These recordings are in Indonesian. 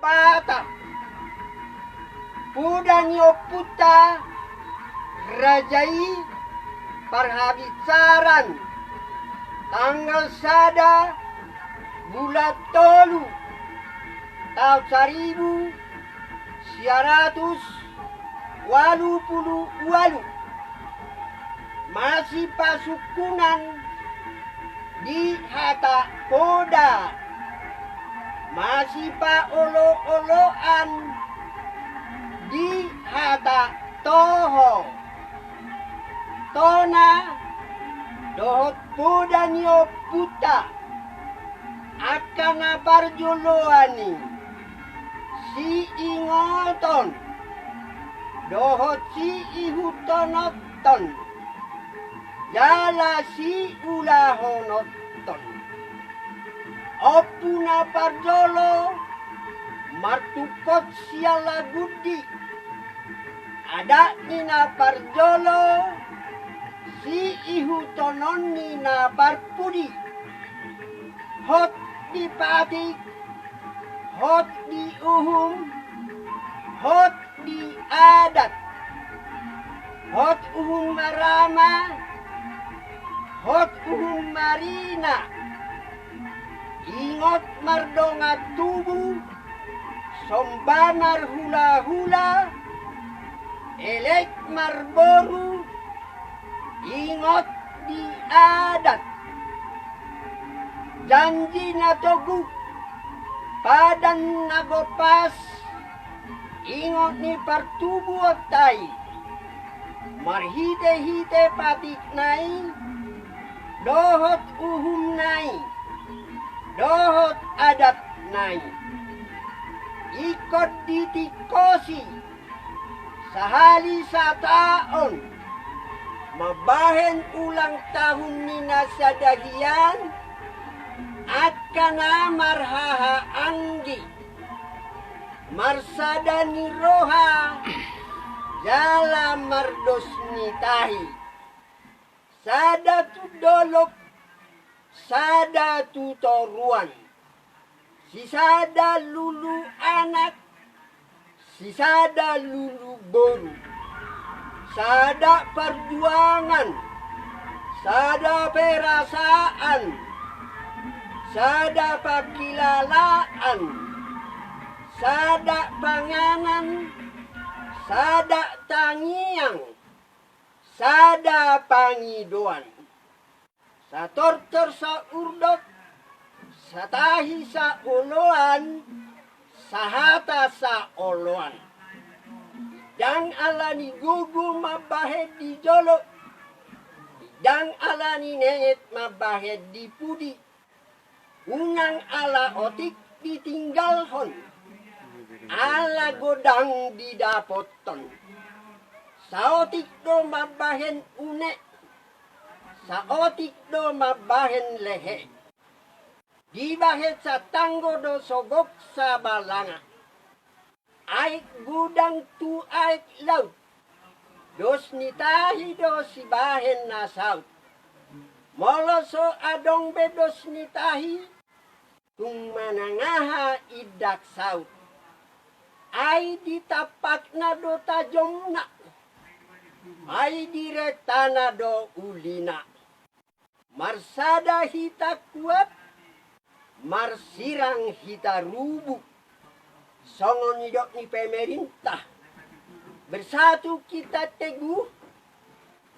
pata pudanyo puta rajai parhabitsaran tanggal sada bulan tolu tahun 1988 masih pasukunan di hata koda masih pa olo-oloan di hata toho tona dohot podanyo puta akan parjoloani si ingoton dohot si ihutonoton jala si ulahonoton opuna parjolo martukot siala gudi ada nina parjolo si ihutonon nina parpudi hot di patik hot di uhum hot di adat hot uhum marama hot uhum marina ingot mardonga tubuh sombanar hula-hula elek marboru ingot di adat janji na togu padan nagopas ingot ni partubuh tai marhite-hite patik nai dohot uhum nai dohot adat nai ikot ditikosi sahali sa taon mabahen ulang tahun nina sadagian at kana marhaha anggi marsada ni roha jala mardos ni tahi sada tu dolok sada tu toruan si sada lulu anak si sada lulu boru sada perjuangan sada perasaan sada pakilalaan sada panganan sada tangiang sada pangidoan satortor sa urdok satahi sa oloan sahata sa oloan dang alani gugu mabahed di jolo dang alani neet mabahed di pudi unang ala otik ditinggalhon ala godang didapoton sa otik do mabahen une sa otik do mabahen lehe dibahet sa tanggo do sogok sa balanga aik gudang tu aik laut dos nitahi do si bahen na saut moloso adong bedos nitahi tung manangaha idak saut ay ditapak na do tajom na ay direktana do ulina marsada hita kuat marsirang hita rubuk songon idok ni pemerintah bersatu kita teguh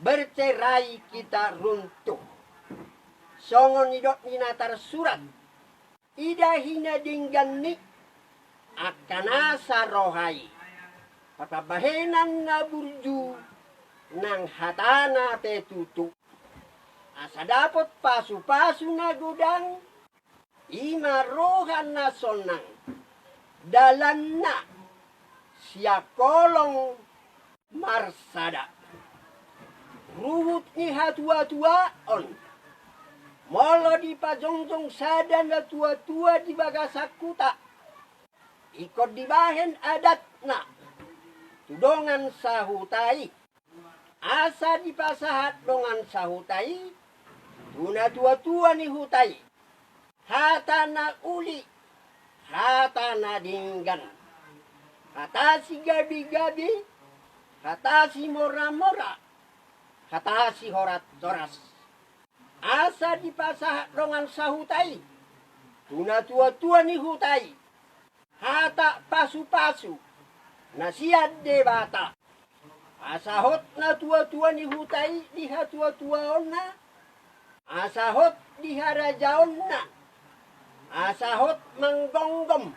bercerai kita runtuh songon idok ni natar surat idahina dingganik akan asa rohai patabahenan na burju nang hatana te tutu asa dapot pasu-pasu na gudang ima rohan na sonang dalan na siya kolong marsada ruhut ni hatua-tuaon molo di pajongjong sada na tua-tua di bagasakuta ikot dibahen adat na tudongan sahutai asa di pasahat dongan sahutai tuna tua-tua ni hutai hata na uli rata na dinggan. Kata si gabi-gabi, kata si mora-mora, kata si horat-toras. Asa di pasah rongan sahutai, tuna tua-tua ni hutai, hata pasu-pasu, nasiad debata. Asahot na tua-tua ni hutai diha tua-tua onna, asahot diha raja onna, asahot manggonggom,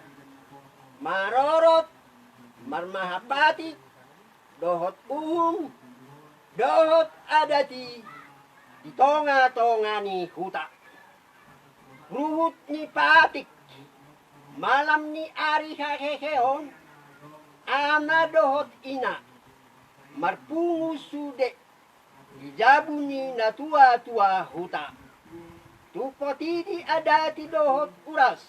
marorot, marmahapati, dohot dohot adati, di tonga-tonga ni huta. Ruhut ni patik, malam ni ari kakekehon, ana dohot ina, marpungu sude, dijabu ni na tua-tua huta. Tupotidi adati dohot uras,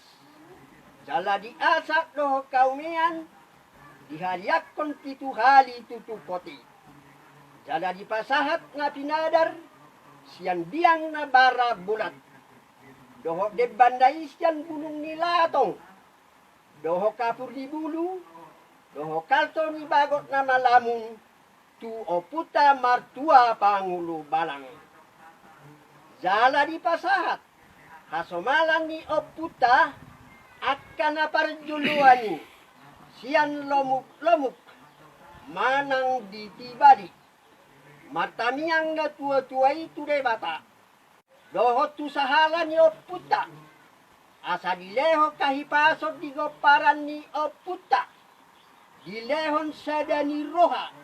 jala diasak dohot kaumean, dihaliakon pitu hali tutupoti. Jala dipasahat nga pinadar, siyan biang na bara bulat. Dohok de bandai siyan gunung nilatong. Dohok kapur di bulu, dohok kalto ni bagot na malamun, tu oputa martua pangulu balang. Jala dipasahat, hasomalan ni oputa, akan na parjuluani, siyan lomuk-lomuk, manang ditibadi. Martamiang na tua-tua itu debata. Dohot tu sahala ni oputa. Asa dileho kahipasot di goparan ni oputa. Dilehon sada ni roha.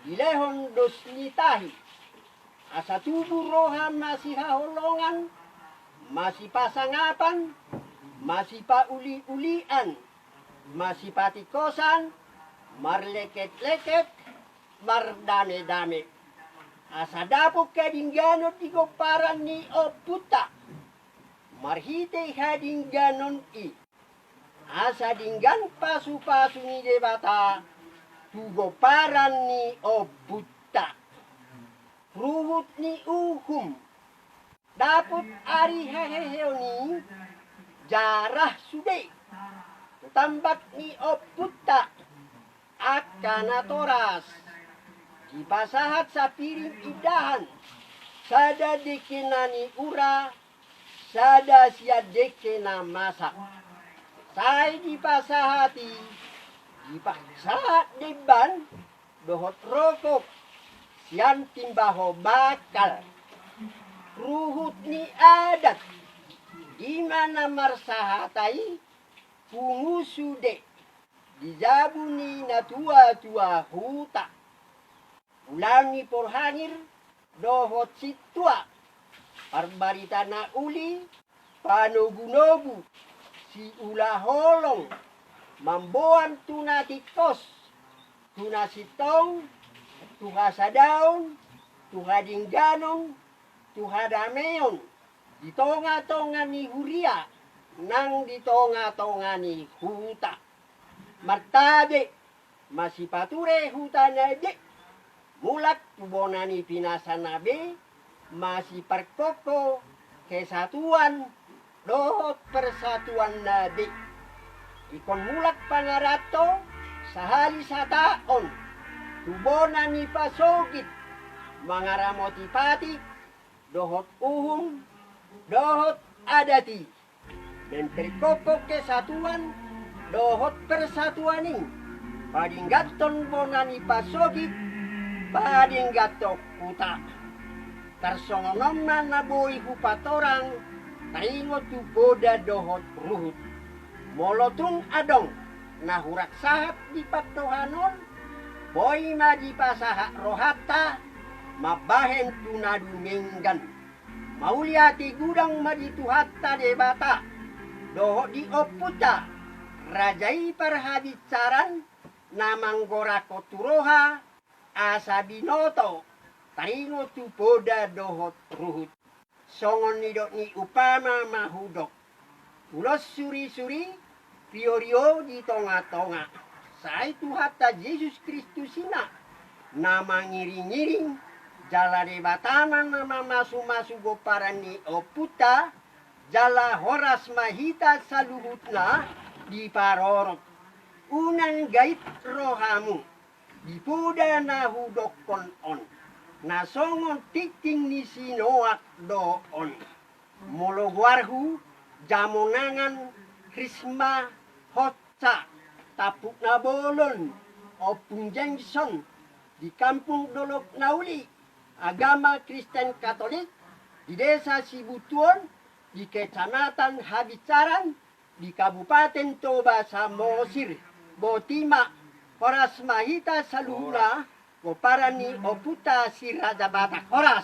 Dilehon dos ni tahi. Asa tubuh roha masih haholongan. Masih pasangapan. Masih pauli-ulian. Masih patikosan. Marleket-leket. Mardame-dame. Asa dapok kadingganon di goparan ni oputa. Marhite hadingganon i. Asa dinggan pasu-pasu ni debata. Tu goparan ni oputa. Ruhut ni uhum. Dapot ari heheheoni. Jarah sude. Tambak ni oputa. Akana toras. Dipasahat sa piring idahan, sada dekenani ura, sada siya dekena masak. Say dipasahati, dipasahat deban, dohot rokok, siyan timbaho bakal. Ruhut ni adat, di mana marsahatai, pungusude, dijabuni na tua-tua huta. Ulangi porhangir, dohot situa, parbarita na uli, panogu-nogu, si ula holong, mamboan tuna tikos, tuna sitong, tuha sadaon, tuha dingganong, tuha dameon, di tonga-tonga ni huria, nang di tonga-tonga ni huta. Martabe, masih pature huta nade, mulak tubonani pinasanabe, masih perkoko kesatuan, dohot persatuan nade. Ikon mulak pangarato, sahali sataon, tubonani pasogit, mangaramoti pati, dohot uhum, dohot adati. Dan perkoko kesatuan, dohot persatuaning, padinggaton bonani pasogit, padinggatok kuta. Tarsongonom na naboy hupatorang, taingo tu boda dohot ruhut. Molotong adong, nahurak sahat di patohanon, boy ma di pasahak rohata, mabahen tunadu minggan. Mauliati gudang ma di tuhatta debata, dohot di oputa, rajai parhabitsaran, namang gorako turoha, asa binoto, taringo tu poda dohot ruhut. Songon nidok ni upama mahudok. Ulos suri-suri, rio-rio di tonga-tonga. Sai tu hatta Yesus Kristus ina. Nama ngiring-ngiring, jala debatanan nama masu-masu goparan ni oputa, jala horas mahita saluhutna, di parorot. Unang gait rohamu, di puda na hudokon on. Nasongon tiking ni sinoak doon. Mologwarhu, jamonangan, krisma, hotsa, tapuk na bolon, opung jengson, di kampung Dolok Nauli, agama Kristen Katolik, di desa Sibutuan, di kecamatan Habicaran, di Kabupaten Toba Samosir, Botima, Horas Mahita Saluna, Goparani Oputa si Raja Batak. Horas!